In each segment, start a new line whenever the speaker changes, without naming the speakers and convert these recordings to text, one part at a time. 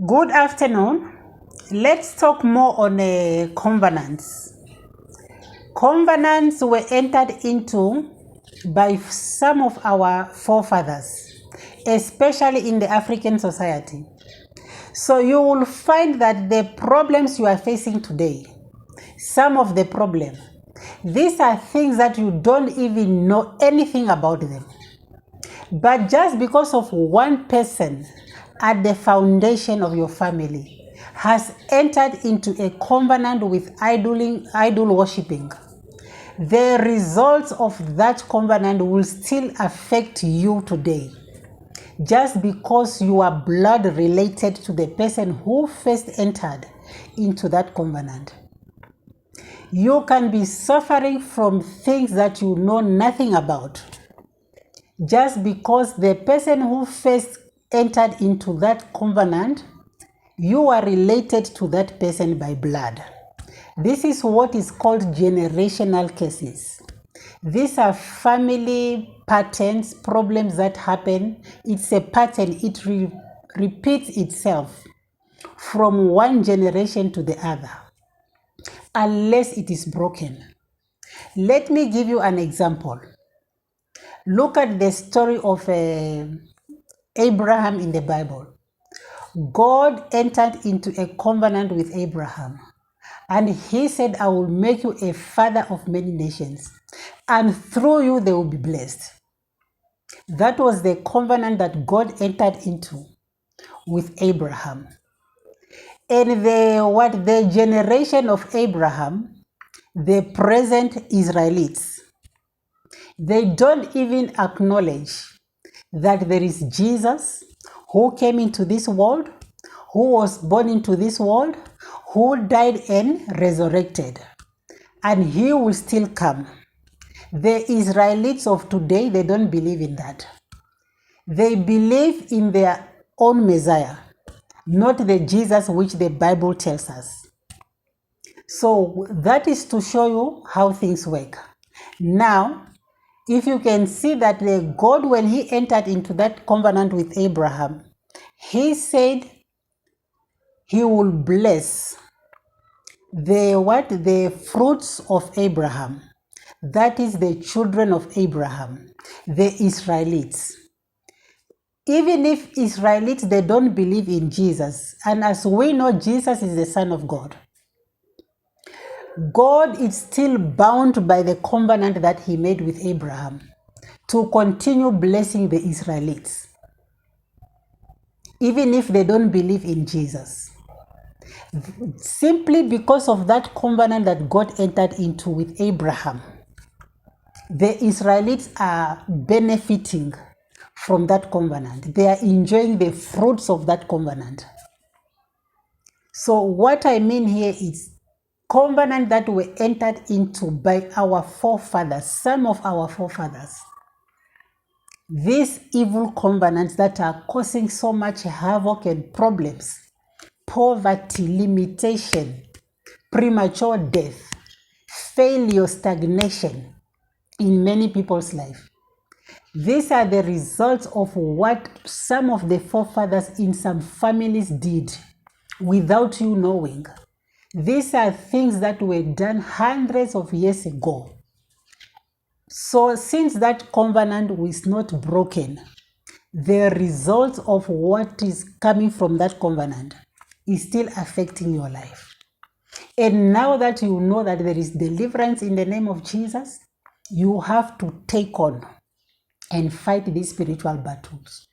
Good afternoon. Let's talk more on covenants. Covenants were entered into by some of our forefathers, especially in the African society. So you will find that the problems you are facing today, some of the problems, these are things that you don't even know anything about them. But just because of one person at the foundation of your family has entered into a covenant with idol worshipping, the results of that covenant will still affect you today. Just because you are blood related to the person who first entered into that covenant. You can be suffering from things that you know nothing about. Just because the person who first entered into that covenant, you are related to that person by blood. This is what is called generational cases. These are family patterns, problems that happen. It's a pattern, it repeats itself from one generation to the other, unless it is broken. Let me give you an example. Look at the story of Abraham in the Bible. God entered into a covenant with Abraham, and he said, I will make you a father of many nations, and through you they will be blessed. That was the covenant that God entered into with Abraham. And the generation of Abraham, the present Israelites, they don't even acknowledge that there is Jesus who came into this world, who was born into this world, who died and resurrected, and he will still come. The Israelites of today, they don't believe in that. They believe in their own Messiah, not the Jesus which the Bible tells us. So that is to show you how things work. Now, if you can see that the God, when he entered into that covenant with Abraham, he said he will bless the fruits of Abraham. That is the children of Abraham, the Israelites. Even if Israelites, they don't believe in Jesus, and as we know, Jesus is the Son of God, God is still bound by the covenant that he made with Abraham to continue blessing the Israelites, even if they don't believe in Jesus. Simply because of that covenant that God entered into with Abraham, the Israelites are benefiting from that covenant. They are enjoying the fruits of that covenant. So what I mean here is covenant that were entered into by our forefathers, some of our forefathers. These evil covenants that are causing so much havoc and problems, poverty, limitation, premature death, failure, stagnation in many people's life. These are the results of what some of the forefathers in some families did without you knowing. These are things that were done hundreds of years ago. So since that covenant was not broken, the result of what is coming from that covenant is still affecting your life. And now that you know that there is deliverance in the name of Jesus, you have to take on and fight these spiritual battles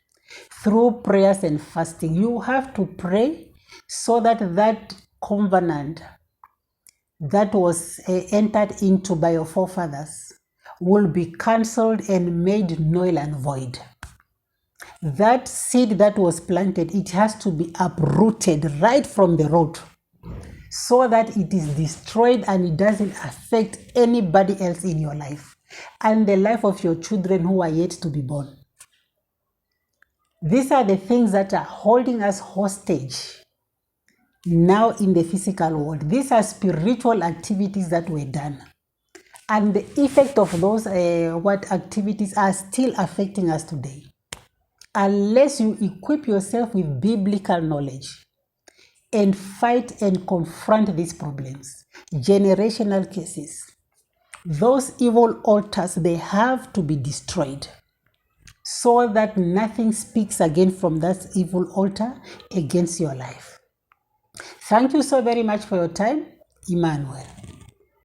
through prayers and fasting. You have to pray so that that covenant that was entered into by your forefathers will be cancelled and made null and void. That seed that was planted, it has to be uprooted right from the root so that it is destroyed and it doesn't affect anybody else in your life and the life of your children who are yet to be born. These are the things that are holding us hostage now in the physical world. These are spiritual activities that were done. And the effect of those activities are still affecting us today. Unless you equip yourself with biblical knowledge, and fight and confront these problems. Generational cases. Those evil altars, they have to be destroyed so that nothing speaks again from that evil altar against your life. Thank you so very much for your time. Emmanuel.